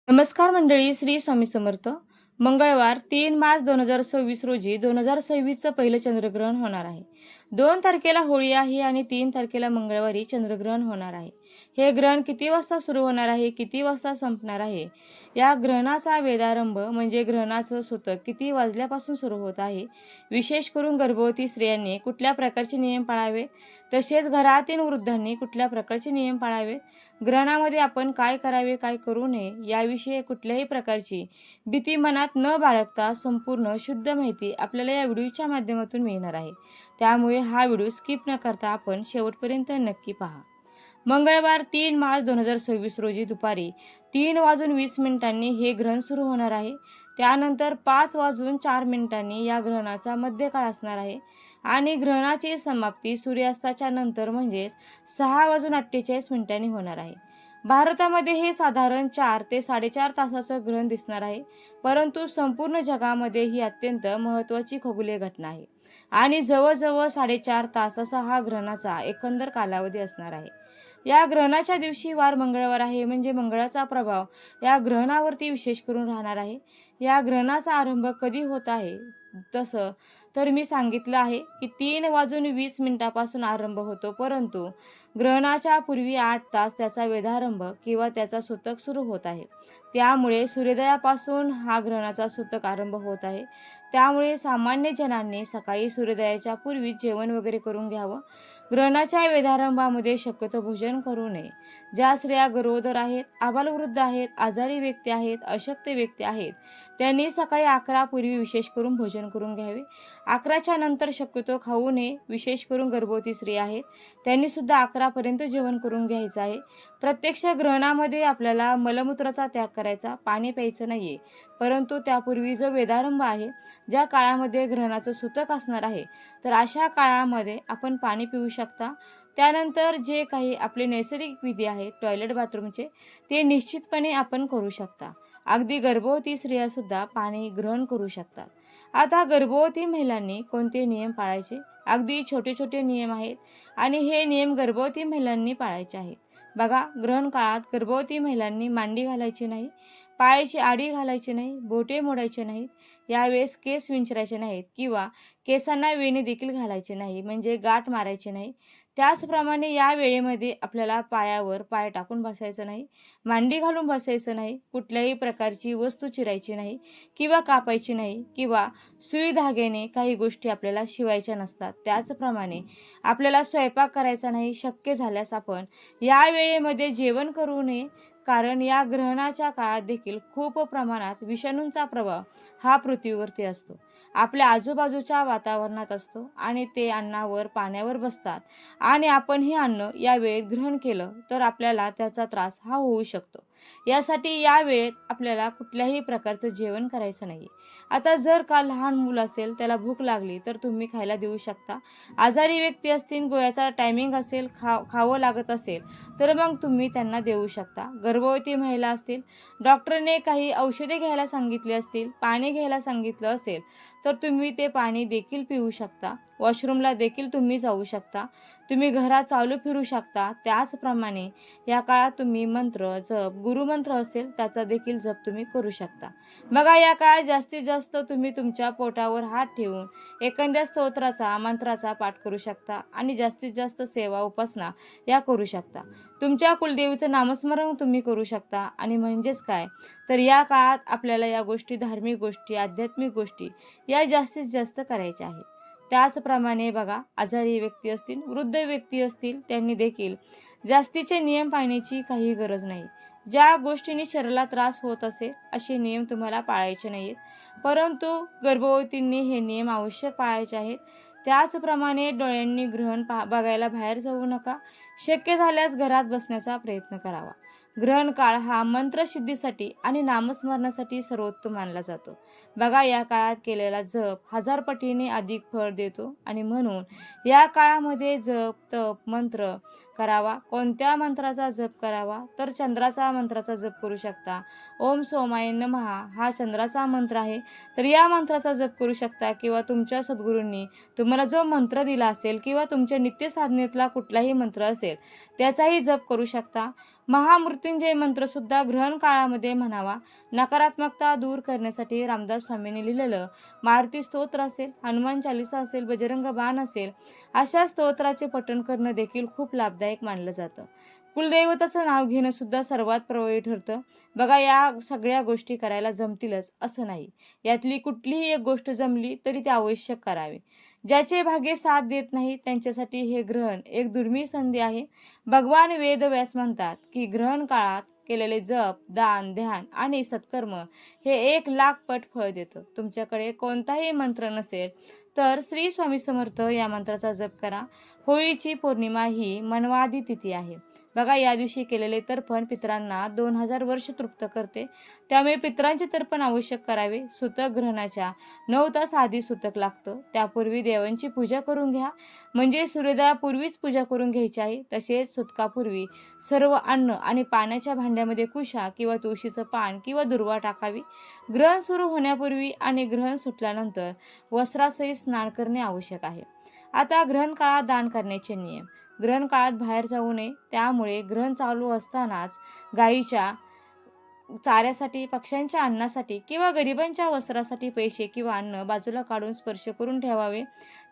नमस्कार मंडळी, श्री स्वामी समर्थ. मंगळवार 3 मार्च 2026 रोजी 2026चं पहिलं चंद्रग्रहण होणार आहे. 2 तारखेला होळी आहे आणि 3 तारखेला मंगळवारी चंद्रग्रहण होणार आहे. हे ग्रहण किती वाजता सुरू होणार आहे, किती वाजता संपणार आहे, या ग्रहणाचा वेदारंभ म्हणजे ग्रहणाचं सूतक किती वाजल्यापासून सुरू होत आहे, विशेष करून गर्भवती स्त्रियांनी कुठल्या प्रकारचे नियम पाळावे, तसेच घरातील वृद्धांनी कुठल्या प्रकारचे नियम पाळावे, ग्रहणामध्ये आपण काय करावे, काय करू नये, याविषयी कुठल्याही प्रकारची भीती मनात न बाळगता संपूर्ण शुद्ध माहिती आपल्याला या व्हिडिओच्या माध्यमातून मिळणार आहे. त्यामुळे हा व्हिडिओ स्किप न करता आपण शेवटपर्यंत नक्की पहा. मंगळवार 3 मार्च 2026 रोजी दुपारी 3:20 हे ग्रहण सुरू होणार आहे. त्यानंतर 5:04 या ग्रहणाचा मध्यकाळ असणार आहे आणि ग्रहणाची समाप्ती सूर्यास्ताच्या नंतर म्हणजेच 6:48 होणार आहे. भारतामध्ये हे साधारण 4 ते 4.5 तासाचं ग्रहण दिसणार आहे, परंतु संपूर्ण जगामध्ये ही अत्यंत महत्त्वाची खगोलीय घटना आहे आणि जवळजवळ 4.5 तास असा हा ग्रहणाचा एकंदर कालावधी असणार आहे. या ग्रहणाच्या दिवशी वार मंगळवार आहे, म्हणजे मंगळाचा प्रभाव या ग्रहणावरती विशेष करून राहणार आहे. या ग्रहणाचा आरंभ कधी होत आहे तसं तर मी सांगितलं आहे की 3:20 आरंभ होतो, परंतु ग्रहणाच्या पूर्वी 8 तास त्याचा वेधारंभ किंवा त्याचा सूतक सुरू होत आहे. त्यामुळे सूर्योदयापासून हा ग्रहणाचा सूतक आरंभ होत आहे. त्यामुळे सामान्य जनांनी सकाळी सूर्योदयाच्या पूर्वी जेवण वगैरे करून घ्यावं. ग्रहणाच्या वेधारंभामध्ये शक्यतो भोजन करू नये. ज्या स्त्रिया गरोदर आहेत, आबालवृद्ध आहेत, आजारी व्यक्ती आहेत, अशक्त व्यक्ती आहेत, त्यांनी सकाळी 11 पूर्वी विशेष करून भोजन करून घ्यावे. 11च्या नंतर शक्यतो खाऊ नये. विशेष करून गर्भवती स्त्री आहेत, त्यांनी सुद्धा 11पर्यंत जेवण करून घ्यायचं आहे. प्रत्यक्ष ग्रहणामध्ये आपल्याला मलमूत्राचा त्याग करायचा, पाणी प्यायचं नाहीये, परंतु त्यापूर्वी जो वेधारंभ आहे, ज्या काळामध्ये ग्रहणाचं सूतक असणार आहे, तर अशा काळामध्ये आपण पाणी पिऊ शकता. त्यानंतर जे काही आपले नैसर्गिक विधी आहेत टॉयलेट बाथरूमचे, ते निश्चितपणे आपण करू शकता. अगदी गर्भवती स्त्रिया सुद्धा पाणी ग्रहण करू शकतात. आता गर्भवती महिलांनी कोणते नियम पाळायचे? अगदी छोटे छोटे नियम आहेत आणि हे नियम गर्भवती महिलांनी पाळायचे आहेत. बघा, ग्रहण काळात गर्भवती महिलांनी मांडी घालायची नाही, पायाची आडी घालायची नाही, बोटे मोडायचे नाहीत, यावेळेस केस विंचरायचे नाहीत किंवा केसांना वेणी देखील घालायची नाही, म्हणजे गाठ मारायची नाही. त्याचप्रमाणे या वेळेमध्ये आपल्याला पायावर पाय टाकून बसायचं नाही, मांडी घालून बसायचं नाही, कुठल्याही प्रकारची वस्तू चिरायची नाही किंवा कापायची नाही किंवा सुई धाग्याने काही गोष्टी आपल्याला शिवायच्या नसतात. त्याचप्रमाणे आपल्याला स्वयंपाक करायचा नाही. शक्य झाल्यास आपण या वेळेमध्ये जेवण करू नये, कारण या ग्रहणाच्या काळात देखील खूप प्रमाणात विषाणूंचा प्रभाव हा पृथ्वीवरती असतो, आपल्या आजूबाजूच्या वातावरणात असतो आणि ते अन्नावर पाण्यावर बसतात आणि आपण हे अन्न या वेळेत ग्रहण केलं तर आपल्याला त्याचा त्रास हा होऊ शकतो. यासाठी या वेळेत आपल्याला कुठल्याही प्रकारचं जेवण करायचं नाही. आता जर का लहान मूल असेल, त्याला भूक लागली तर तुम्ही खायला देऊ शकता. आजारी व्यक्ती असतील, गोळ्याचा टायमिंग असेल, खावं लागत असेल तर मग तुम्ही त्यांना देऊ शकता. गर्भवती महिला असतील, डॉक्टरने काही औषधे घ्यायला सांगितली असतील, पाणी घ्यायला सांगितलं असेल तर तुम्ही ते पाणी देखील पिऊ शकता. वॉशरूमला देखील तुम्ही जाऊ शकता. तुम्ही घरात चालू फिरू शकता. त्याचप्रमाणे या काळात तुम्ही मंत्र जप, गुरुमंत्र असेल त्याचा देखील जप तुम्ही करू शकता. बघा, या काळात जास्तीत जास्त तुम्ही तुमच्या पोटावर हात ठेवून एखाद्या स्तोत्राचा मंत्राचा पाठ करू शकता आणि जास्तीत जास्त सेवा उपासना या करू शकता. तुमच्या कुलदेवीचं नामस्मरण तुम्ही करू शकता. आणि म्हणजेच काय, तर या काळात आपल्याला या गोष्टी, धार्मिक गोष्टी, आध्यात्मिक गोष्टी या जास्तीत जास्त करायच्या आहेत. त्याचप्रमाणे बघा, आजारी व्यक्ती असतील, वृद्ध व्यक्ती असतील, त्यांनी देखील जास्तीचे नियम पाळण्याची काही गरज नाही. ज्या गोष्टींनी शरीराला त्रास होत असेल असे नियम तुम्हाला पाळायचे नाहीत, परंतु गर्भवतींनी हे नियम आवश्यक पाळायचे आहेत. त्याचप्रमाणे डोळ्यांनी ग्रहण बघायला बाहेर जाऊ नका. शक्य झाल्यास घरात बसण्याचा प्रयत्न करावा. ग्रहण काळ हा मंत्रसिद्धीसाठी आणि नामस्मरणासाठी सर्वोत्तम मानला जातो. बघा, या काळात केलेला जप 1000 पटीने अधिक फळ देतो आणि म्हणून या काळामध्ये जप, तप, मंत्र करावा. कोणत्या मंत्राचा जप करावा, तर चंद्राचा मंत्राचा जप करू शकता. ओम सोमाय नमः हा चंद्राचा मंत्र आहे, तर या मंत्राचा जप करू शकता किंवा तुमच्या सद्गुरूंनी तुम्हाला जो मंत्र दिला असेल किंवा तुमच्या नित्य साधनेतला कुठलाही मंत्र असेल त्याचाही जप करू शकता. महामृत्युंजय मंत्र सुद्धा ग्रहण काळामध्ये म्हणावा. नकारात्मकता दूर करण्यासाठी रामदास स्वामींनी लिहिलेलं मारुती स्तोत्र असेल, हनुमान चालिसा असेल, बजरंग बाण असेल, अशा स्तोत्राचे पठण करणं देखील खूप लाभदायक मानलं जातं. कुलदैवताचं नाव घेणं सुद्धा सर्वात प्रभावी ठरतं. बघा, या सगळ्या गोष्टी करायला जमतीलच असं नाही. यातली कुठलीही एक गोष्ट जमली तरी ती आवश्यक करावी. ज्याचे भाग्य साथ देत नाही त्यांच्यासाठी हे ग्रहण एक दुर्मिळ संधी आहे. भगवान वेदव्यास म्हणतात की ग्रहण काळात केलेले जप, दान, ध्यान आणि सत्कर्म हे 1,00,000 पट फळ देतं. तुमच्याकडे कोणताही मंत्र नसेल तर श्री स्वामी समर्थ या मंत्राचा जप करा. होळीची पौर्णिमा ही मनवादी तिथी आहे. बघा, या दिवशी केलेले तर्पण पितरांना 2000 वर्ष तृप्त करते. त्यामुळे पितरांचे तर्पण आवश्यक करावे. सूतक ग्रहणाच्या 9 तास आधी सूतक लागतं. त्यापूर्वी देवांची पूजा करून घ्या. म्हणजे सूर्योदयापूर्वीच पूजा करून घ्यायची आहे. तसेच सूतकापूर्वी सर्व अन्न आणि पाण्याच्या भांड्यामध्ये कुशा किंवा तुळशीचं पान किंवा दुर्वा टाकावी. ग्रहण सुरू होण्यापूर्वी आणि ग्रहण सुटल्यानंतर वस्त्रासहित स्नान करणे आवश्यक आहे. आता ग्रहण काळात दान करण्याचे नियम. ग्रहण काळात बाहेर जाऊ नये. त्यामुळे ग्रहण चालू असतानाच गायीच्या चाऱ्यासाठी, पक्ष्यांच्या अन्नासाठी किंवा गरिबांच्या वस्त्रासाठी पैसे किंवा अन्न बाजूला काढून स्पर्श करून ठेवावे.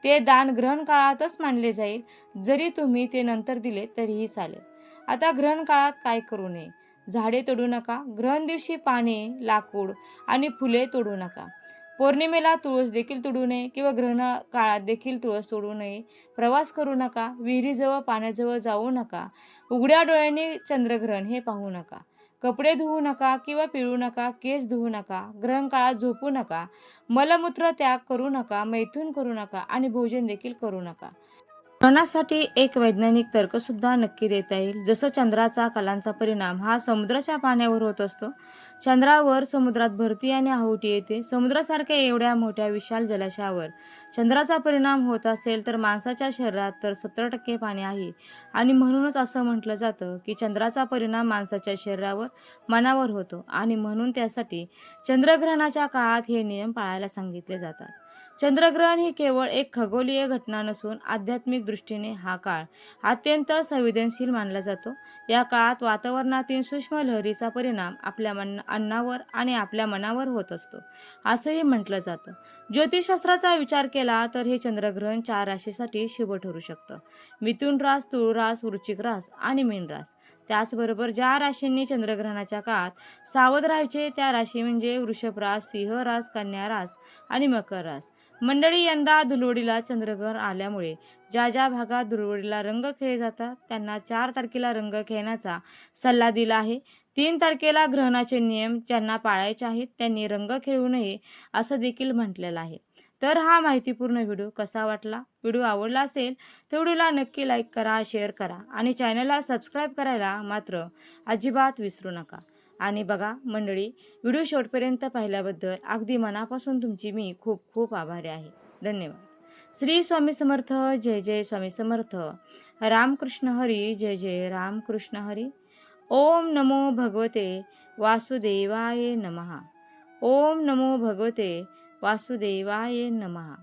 ते दान ग्रहण काळातच मानले जाईल. जरी तुम्ही ते नंतर दिले तरीही चालेल. आता ग्रहण काळात काय करू नये? झाडे तोडू नका. ग्रहण दिवशी पाने, लाकूड आणि फुले तोडू नका. पौर्णिमेला तुळस देखील तोडू नये किंवा ग्रहण काळात देखील तुळस तोडू नये. प्रवास करू नका. विहिरीजवळ, पाण्याजवळ जाऊ नका. उघड्या डोळ्यांनी चंद्रग्रहण हे पाहू नका. कपडे धुवू नका किंवा पिळू नका. केस धुवू नका. ग्रहण काळात झोपू नका. मलमूत्र त्याग करू नका. मैथून करू नका आणि भोजन देखील करू नका. ग्रहणासाठी एक वैज्ञानिक तर्क सुद्धा नक्की देता येईल. जसं चंद्राचा कलांचा परिणाम हा समुद्राच्या पाण्यावर होत असतो. चंद्रावर समुद्रात भरती आणि आहुती येते. समुद्रासारख्या एवढ्या मोठ्या विशाल जलाशयावर चंद्राचा परिणाम होत असेल तर माणसाच्या शरीरात तर 70% पाणी आहे. आणि म्हणूनच असं म्हटलं जातं की चंद्राचा परिणाम माणसाच्या शरीरावर, मनावर होतो आणि म्हणून त्यासाठी चंद्रग्रहणाच्या काळात हे नियम पाळायला सांगितले जातात. चंद्रग्रहण ही केवळ एक खगोलीय घटना नसून आध्यात्मिक दृष्टीने हा काळ अत्यंत संवेदनशील मानला जातो. या काळात वातावरणातील सूक्ष्म लहरीचा परिणाम आपल्या अन्नावर आणि आपल्या मनावर होत असतो असंही म्हटलं जातं. ज्योतिषशास्त्राचा विचार केला तर हे चंद्रग्रहण 4 राशीसाठी शुभ ठरू शकतं. मिथुन रास, तुळ रास, वृश्चिक रास आणि मीन रास. त्याचबरोबर ज्या राशींनी चंद्रग्रहणाच्या काळात सावध राहायचे त्या राशी म्हणजे वृषभ रास, सिंह रास, कन्या रास आणि मकर रास. मंडळी, यंदा धुळवडीला चंद्रग्रहण आल्यामुळे ज्या ज्या भागात धुळवडीला रंग खेळले जातात त्यांना 4 तारखेला रंग खेळण्याचा सल्ला दिला आहे. 3 तारखेला ग्रहणाचे नियम ज्यांना पाळायचे आहेत त्यांनी रंग खेळू नये असं देखील म्हटलेलं आहे. तर हा माहितीपूर्ण व्हिडिओ कसा वाटला? व्हिडिओ आवडला असेल तर व्हिडिओला नक्की लाईक करा, शेअर करा आणि चॅनलला सबस्क्राईब करायला मात्र अजिबात विसरू नका. आणि बघा मंडळी, व्हिडिओ शेवटपर्यंत पाहिल्याबद्दल अगदी मनापासून तुमची मी खूप खूप आभारी आहे. धन्यवाद. श्री स्वामी समर्थ. जय जय स्वामी समर्थ. रामकृष्ण हरी. जय जय रामकृष्ण हरी. ओम नमो भगवते वासुदेवाय नमः. ओम नमो भगवते वासुदेवाय नमः.